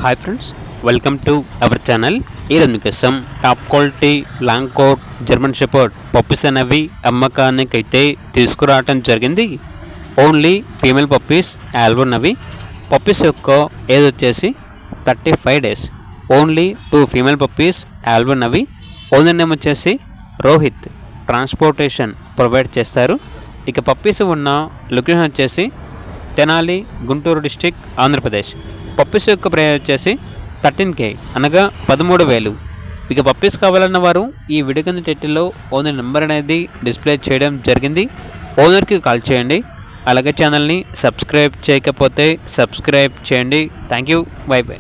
Hi friends, welcome to our channel. ఈరోజు మీకోసం top quality long coat German shepherd puppies అనేవి అమ్మకానికి అయితే తీసుకురావటం జరిగింది. ఓన్లీ ఫీమేల్ పప్పీస్ ఆల్బమ్ అవి. పప్పీస్ యొక్క ఏజ్ వచ్చేసి 35 days. ఓన్లీ 2 ఫీమేల్ పప్పీస్ ఆల్బమ్ అవి. ఓనర్ నేమ్ వచ్చేసి రోహిత్. ట్రాన్స్పోర్టేషన్ ప్రొవైడ్ చేస్తారు. ఇక పప్పీస్ ఉన్న లొకేషన్ వచ్చేసి తెనాలి, గుంటూరు డిస్టిక్, ఆంధ్రప్రదేశ్. పప్పీస్ యొక్క ప్రైస్ వచ్చేసి 13K అనగా 13,000. ఇక పప్పీస్ కావాలన్న వారు ఈ వీడియో కింద టైటిల్లో ఓనర్ నెంబర్ అనేది డిస్ప్లే చేయడం జరిగింది. ఓనర్కి కాల్ చేయండి. అలాగే ఛానల్ని సబ్స్క్రైబ్ చేయకపోతే సబ్స్క్రైబ్ చేయండి. Thank you. By by.